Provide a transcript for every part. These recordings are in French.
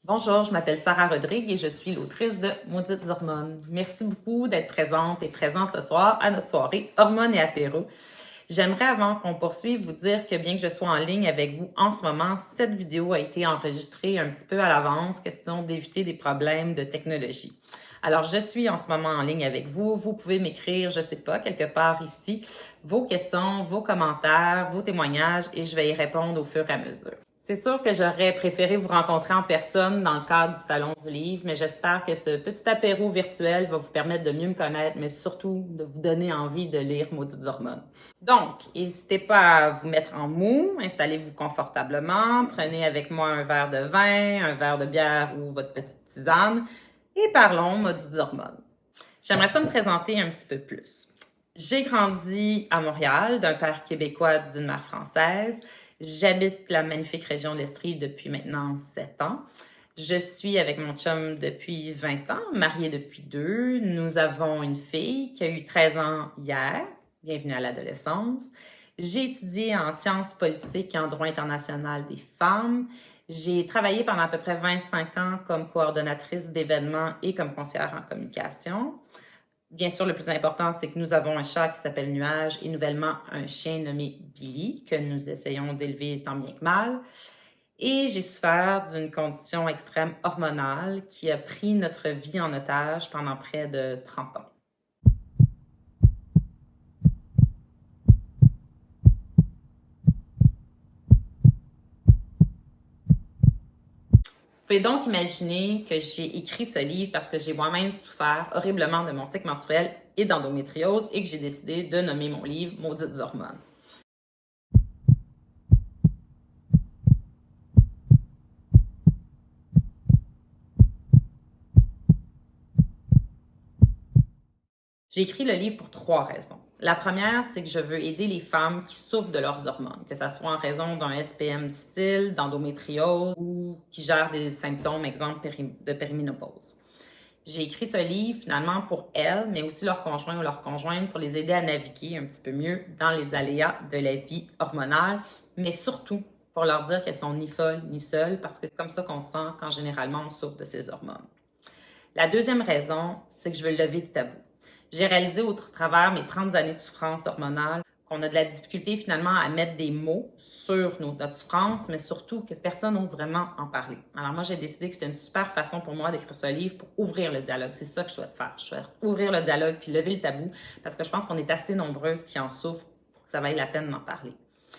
Bonjour, je m'appelle Sarah Rodrigue et je suis l'autrice de Maudites hormones. Merci beaucoup d'être présente et présent ce soir à notre soirée Hormones et apéro. J'aimerais, avant qu'on poursuive, vous dire que bien que je sois en ligne avec vous en ce moment, cette vidéo a été enregistrée un petit peu à l'avance, question d'éviter des problèmes de technologie. Alors, je suis en ce moment en ligne avec vous. Vous pouvez m'écrire, je sais pas, quelque part ici, vos questions, vos commentaires, vos témoignages et je vais y répondre au fur et à mesure. C'est sûr que j'aurais préféré vous rencontrer en personne dans le cadre du Salon du Livre, mais j'espère que ce petit apéro virtuel va vous permettre de mieux me connaître, mais surtout de vous donner envie de lire Maudites hormones. Donc, n'hésitez pas à vous mettre en mou, installez-vous confortablement, prenez avec moi un verre de vin, un verre de bière ou votre petite tisane et parlons Maudites hormones. J'aimerais ça me présenter un petit peu plus. J'ai grandi à Montréal d'un père québécois, d'une mère française. J'habite la magnifique région de l'Estrie depuis maintenant 7 ans. Je suis avec mon chum depuis 20 ans, mariée depuis 2. Nous avons une fille qui a eu 13 ans hier. Bienvenue à l'adolescence. J'ai étudié en sciences politiques et en droit international des femmes. J'ai travaillé pendant à peu près 25 ans comme coordonnatrice d'événements et comme conseillère en communication. Bien sûr, le plus important, c'est que nous avons un chat qui s'appelle Nuage et nouvellement un chien nommé Billy que nous essayons d'élever tant bien que mal. Et j'ai souffert d'une condition extrême hormonale qui a pris notre vie en otage pendant près de 30 ans. Vous pouvez donc imaginer que j'ai écrit ce livre parce que j'ai moi-même souffert horriblement de mon cycle menstruel et d'endométriose et que j'ai décidé de nommer mon livre « Maudites hormones ». J'ai écrit le livre pour 3 raisons. La première, c'est que je veux aider les femmes qui souffrent de leurs hormones, que ce soit en raison d'un SPM difficile, d'endométriose ou qui gèrent des symptômes, exemple de périménopause. J'ai écrit ce livre finalement pour elles, mais aussi leurs conjoints ou leurs conjointes pour les aider à naviguer un petit peu mieux dans les aléas de la vie hormonale, mais surtout pour leur dire qu'elles sont ni folles ni seules, parce que c'est comme ça qu'on se sent quand généralement on souffre de ces hormones. La deuxième raison, c'est que je veux lever le tabou. J'ai réalisé au travers mes 30 années de souffrance hormonale qu'on a de la difficulté finalement à mettre des mots sur notre souffrance, mais surtout que personne n'ose vraiment en parler. Alors moi, j'ai décidé que c'était une super façon pour moi d'écrire ce livre pour ouvrir le dialogue. C'est ça que je souhaite faire. Je souhaite ouvrir le dialogue puis lever le tabou parce que je pense qu'on est assez nombreuses qui en souffrent pour que ça vaille la peine d'en parler.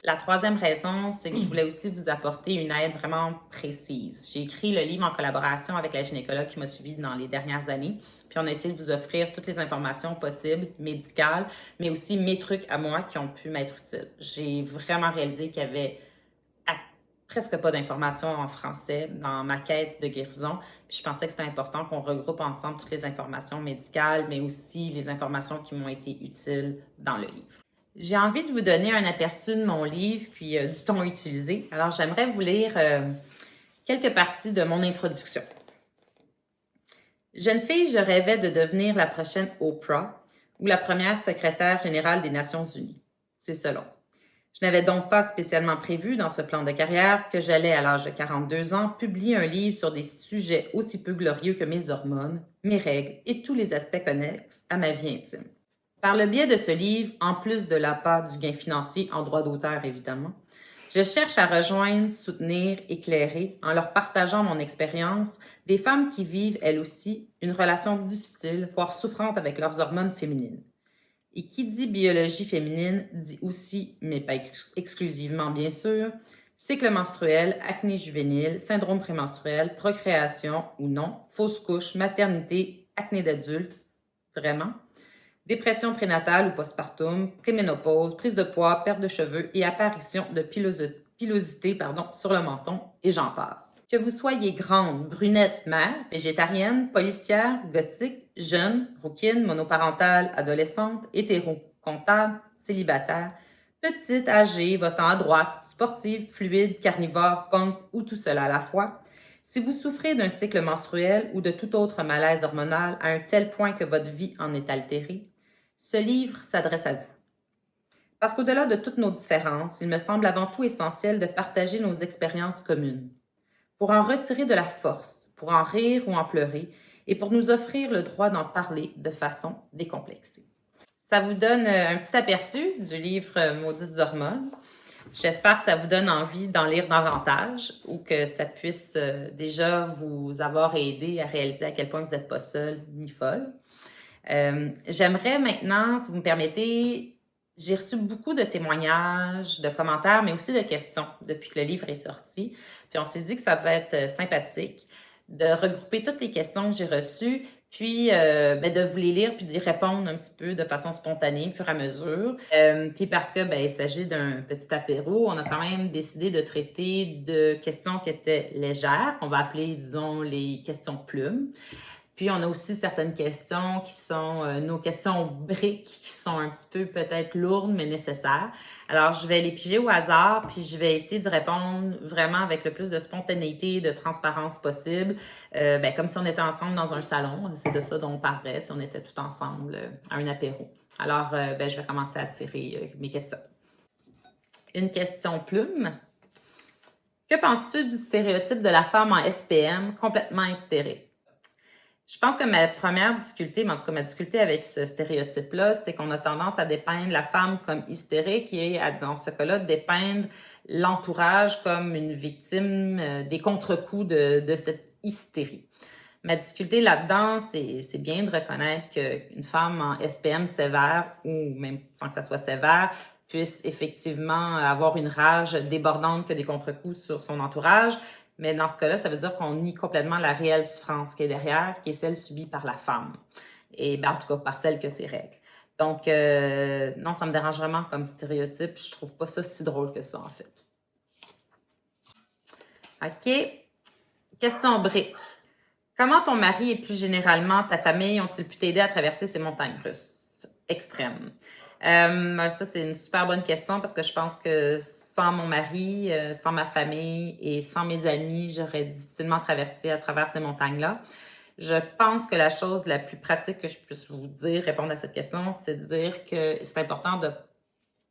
La troisième raison, c'est que je voulais aussi vous apporter une aide vraiment précise. J'ai écrit le livre en collaboration avec la gynécologue qui m'a suivie dans les dernières années. Puis on a essayé de vous offrir toutes les informations possibles, médicales, mais aussi mes trucs à moi qui ont pu m'être utiles. J'ai vraiment réalisé qu'il y avait presque pas d'informations en français dans ma quête de guérison. Puis je pensais que c'était important qu'on regroupe ensemble toutes les informations médicales, mais aussi les informations qui m'ont été utiles dans le livre. J'ai envie de vous donner un aperçu de mon livre puis du ton utilisé. Alors, j'aimerais vous lire quelques parties de mon introduction. Jeune fille, je rêvais de devenir la prochaine Oprah ou la première secrétaire générale des Nations Unies. C'est selon. Je n'avais donc pas spécialement prévu dans ce plan de carrière que j'allais, à l'âge de 42 ans, publier un livre sur des sujets aussi peu glorieux que mes hormones, mes règles et tous les aspects connexes à ma vie intime. Par le biais de ce livre, en plus de l'appât du gain financier en droit d'auteur évidemment, je cherche à rejoindre, soutenir, éclairer, en leur partageant mon expérience, des femmes qui vivent elles aussi une relation difficile, voire souffrante avec leurs hormones féminines. Et qui dit biologie féminine dit aussi, mais pas exclusivement bien sûr, cycle menstruel, acné juvénile, syndrome prémenstruel, procréation ou non, fausse couche, maternité, acné d'adulte, vraiment, dépression prénatale ou postpartum, préménopause, prise de poids, perte de cheveux et apparition de pilosité sur le menton, et j'en passe. Que vous soyez grande, brunette, mère, végétarienne, policière, gothique, jeune, rouquine, monoparentale, adolescente, hétéro, comptable, célibataire, petite, âgée, votant à droite, sportive, fluide, carnivore, punk ou tout cela à la fois, si vous souffrez d'un cycle menstruel ou de tout autre malaise hormonal à un tel point que votre vie en est altérée, ce livre s'adresse à vous. Parce qu'au-delà de toutes nos différences, il me semble avant tout essentiel de partager nos expériences communes. pour en retirer de la force, pour en rire ou en pleurer, et pour nous offrir le droit d'en parler de façon décomplexée. Ça vous donne un petit aperçu du livre Maudites hormones. J'espère que ça vous donne envie d'en lire davantage ou que ça puisse déjà vous avoir aidé à réaliser à quel point vous n'êtes pas seul ni folle. J'aimerais maintenant, si vous me permettez, j'ai reçu beaucoup de témoignages, de commentaires, mais aussi de questions depuis que le livre est sorti. Puis on s'est dit que ça va être sympathique de regrouper toutes les questions que j'ai reçues, puis de vous les lire puis d'y répondre un petit peu de façon spontanée au fur et à mesure. Puis parce que il s'agit d'un petit apéro, on a quand même décidé de traiter de questions qui étaient légères, qu'on va appeler, disons, les questions plumes. Puis, on a aussi certaines questions qui sont nos questions briques, qui sont un petit peu peut-être lourdes, mais nécessaires. Alors, je vais les piger au hasard, puis je vais essayer de répondre vraiment avec le plus de spontanéité, de transparence possible, comme si on était ensemble dans un salon. C'est de ça dont on parlerait, si on était tout ensemble à un apéro. Alors, je vais commencer à tirer mes questions. Une question plume. Que penses-tu du stéréotype de la femme en SPM complètement hystérique? Je pense que ma première difficulté, mais en tout cas ma difficulté avec ce stéréotype-là, c'est qu'on a tendance à dépeindre la femme comme hystérique et dans ce cas-là, dépeindre l'entourage comme une victime des contre-coups de cette hystérie. Ma difficulté là-dedans, c'est bien de reconnaître qu'une femme en SPM sévère, ou même sans que ça soit sévère, puisse effectivement avoir une rage débordante que des contre-coups sur son entourage. Mais dans ce cas-là, ça veut dire qu'on nie complètement la réelle souffrance qui est derrière, qui est celle subie par la femme. Et en tout cas, par celle que ses règles. Donc, non, ça me dérange vraiment comme stéréotype. Je trouve pas ça si drôle que ça, en fait. OK. Question brique. Comment ton mari et plus généralement ta famille ont-ils pu t'aider à traverser ces montagnes russes extrêmes? Ça, c'est une super bonne question parce que je pense que sans mon mari, sans ma famille et sans mes amis, j'aurais difficilement traversé à travers ces montagnes-là. Je pense que la chose la plus pratique que je puisse vous dire, répondre à cette question, c'est de dire que c'est important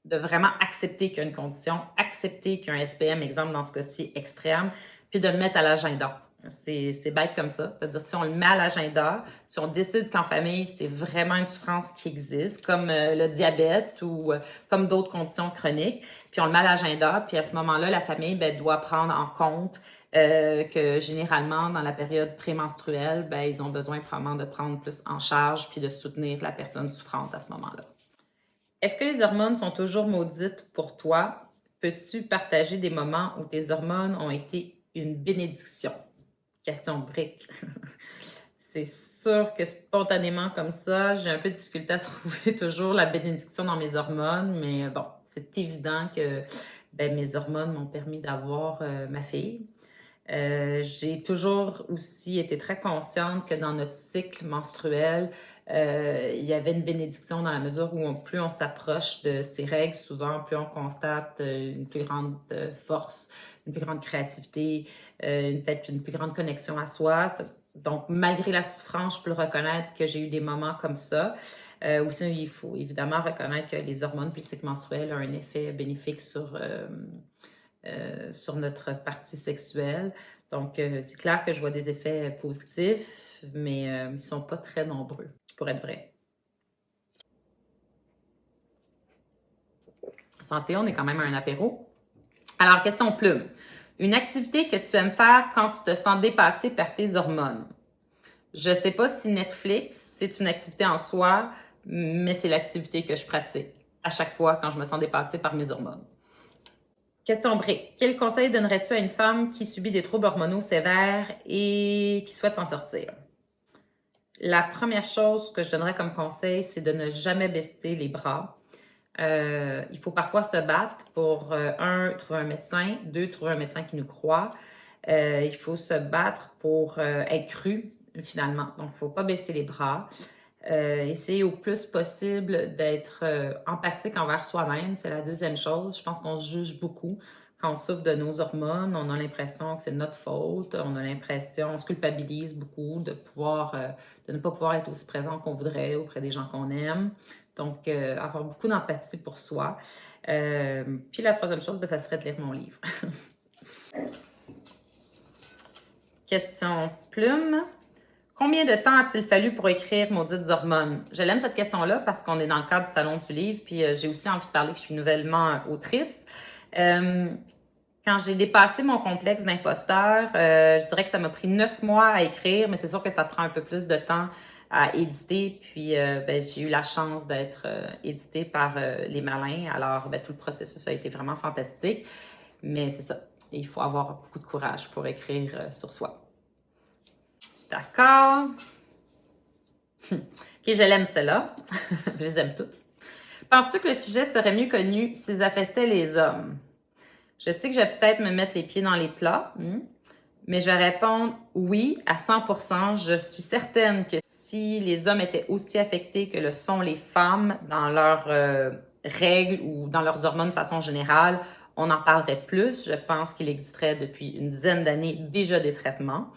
de vraiment accepter qu'il y a une condition, accepter qu'il y a un SPM, exemple dans ce cas-ci extrême, puis de le mettre à l'agenda. C'est bête comme ça. C'est-à-dire, si on le met à l'agenda, si on décide qu'en famille, c'est vraiment une souffrance qui existe, comme le diabète ou comme d'autres conditions chroniques, puis on le met à l'agenda, puis à ce moment-là, la famille doit prendre en compte que généralement, dans la période prémenstruelle, ils ont besoin probablement de prendre plus en charge puis de soutenir la personne souffrante à ce moment-là. Est-ce que les hormones sont toujours maudites pour toi? Peux-tu partager des moments où tes hormones ont été une bénédiction? Question brique. C'est sûr que spontanément comme ça, j'ai un peu de difficulté à trouver toujours la bénédiction dans mes hormones, mais bon, c'est évident que mes hormones m'ont permis d'avoir ma fille. J'ai toujours aussi été très consciente que dans notre cycle menstruel, il y avait une bénédiction dans la mesure où plus on s'approche de ces règles, souvent plus on constate une plus grande force, une plus grande créativité, peut-être une plus grande connexion à soi. Donc, malgré la souffrance, je peux le reconnaître que j'ai eu des moments comme ça. Aussi, il faut évidemment reconnaître que les hormones puis le cycle menstruel ont un effet bénéfique sur notre partie sexuelle. Donc, c'est clair que je vois des effets positifs, mais ils ne sont pas très nombreux, pour être vrai. Santé, on est quand même à un apéro. Alors, question plume. Une activité que tu aimes faire quand tu te sens dépassé par tes hormones. Je ne sais pas si Netflix, c'est une activité en soi, mais c'est l'activité que je pratique à chaque fois quand je me sens dépassée par mes hormones. Question brique. Quel conseil donnerais-tu à une femme qui subit des troubles hormonaux sévères et qui souhaite s'en sortir? La première chose que je donnerais comme conseil, c'est de ne jamais baisser les bras. Il faut parfois se battre pour, trouver un médecin, 2, trouver un médecin qui nous croit. Il faut se battre pour être cru, finalement. Donc, il ne faut pas baisser les bras. Essayer au plus possible d'être empathique envers soi-même, c'est la deuxième chose. Je pense qu'on se juge beaucoup quand on souffre de nos hormones. On a l'impression que c'est notre faute. On a l'impression, on se culpabilise beaucoup de ne pas pouvoir être aussi présent qu'on voudrait auprès des gens qu'on aime. Donc, avoir beaucoup d'empathie pour soi. Puis la troisième chose, ça serait de lire mon livre. Question plume. Combien de temps a-t-il fallu pour écrire Maudites hormones? Je l'aime cette question-là parce qu'on est dans le cadre du Salon du livre, puis j'ai aussi envie de parler que je suis nouvellement autrice. Quand j'ai dépassé mon complexe d'imposteur, je dirais que ça m'a pris 9 mois à écrire, mais c'est sûr que ça prend un peu plus de temps à éditer. Puis j'ai eu la chance d'être éditée par Les Malins. Alors, tout le processus a été vraiment fantastique. Mais c'est ça, il faut avoir beaucoup de courage pour écrire sur soi. D'accord. OK, je l'aime celle-là. Je les aime toutes. Penses-tu que le sujet serait mieux connu s'ils affectaient les hommes? Je sais que je vais peut-être me mettre les pieds dans les plats, mais je vais répondre oui à 100%. Je suis certaine que si les hommes étaient aussi affectés que le sont les femmes dans leurs règles ou dans leurs hormones de façon générale, on en parlerait plus. Je pense qu'il existerait depuis une dizaine d'années déjà des traitements.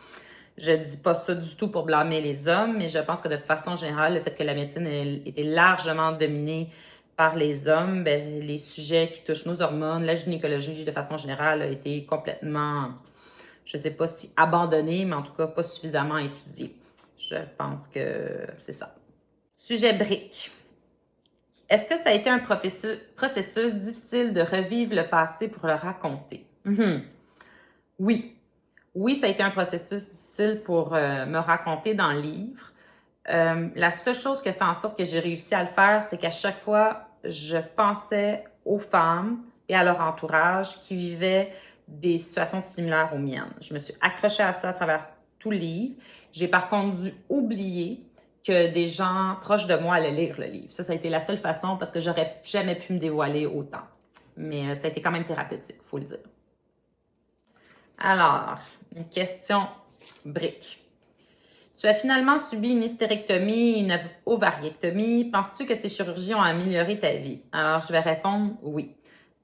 Je dis pas ça du tout pour blâmer les hommes, mais je pense que de façon générale, le fait que la médecine était largement dominée par les hommes, les sujets qui touchent nos hormones, la gynécologie de façon générale a été complètement, je sais pas si abandonnée, mais en tout cas pas suffisamment étudiée. Je pense que c'est ça. Sujet brique. Est-ce que ça a été un processus difficile de revivre le passé pour le raconter? Oui. Oui, ça a été un processus difficile pour me raconter dans le livre. La seule chose qui fait en sorte que j'ai réussi à le faire, c'est qu'à chaque fois, je pensais aux femmes et à leur entourage qui vivaient des situations similaires aux miennes. Je me suis accrochée à ça à travers tout le livre. J'ai par contre dû oublier que des gens proches de moi allaient lire le livre. Ça a été la seule façon parce que j'aurais jamais pu me dévoiler autant. Mais ça a été quand même thérapeutique, il faut le dire. Alors, une question brique. Tu as finalement subi une hystérectomie, une ovariectomie. Penses-tu que ces chirurgies ont amélioré ta vie? Alors, je vais répondre oui.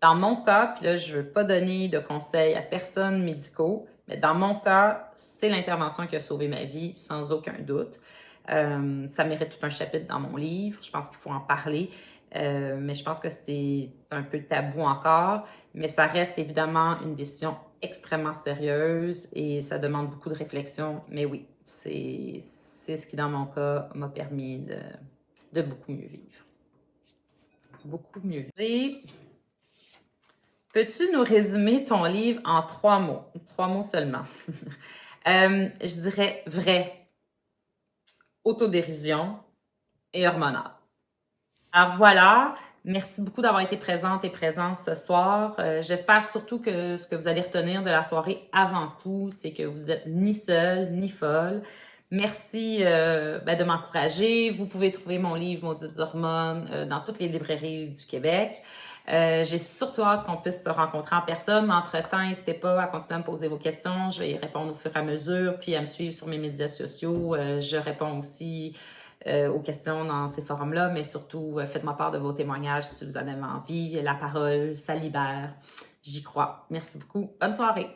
Dans mon cas, puis là, je ne veux pas donner de conseils à personne médicaux, mais dans mon cas, c'est l'intervention qui a sauvé ma vie, sans aucun doute. Ça mérite tout un chapitre dans mon livre. Je pense qu'il faut en parler. Mais je pense que c'est un peu tabou encore. Mais ça reste évidemment une décision extrêmement sérieuse et ça demande beaucoup de réflexion. Mais oui, c'est ce qui, dans mon cas, m'a permis de beaucoup mieux vivre. Beaucoup mieux vivre. Peux-tu nous résumer ton livre en 3 mots? 3 mots seulement. Je dirais vrai, autodérision et hormonal. Alors voilà, merci beaucoup d'avoir été présente et présent ce soir. J'espère surtout que ce que vous allez retenir de la soirée avant tout, c'est que vous n'êtes ni seule ni folle. Merci de m'encourager. Vous pouvez trouver mon livre Maudites hormones dans toutes les librairies du Québec. J'ai surtout hâte qu'on puisse se rencontrer en personne. Mais entre-temps, n'hésitez pas à continuer à me poser vos questions. Je vais y répondre au fur et à mesure, puis à me suivre sur mes médias sociaux. Je réponds aussi aux questions dans ces forums-là, mais surtout, faites-moi part de vos témoignages si vous en avez envie. La parole, ça libère. J'y crois. Merci beaucoup. Bonne soirée.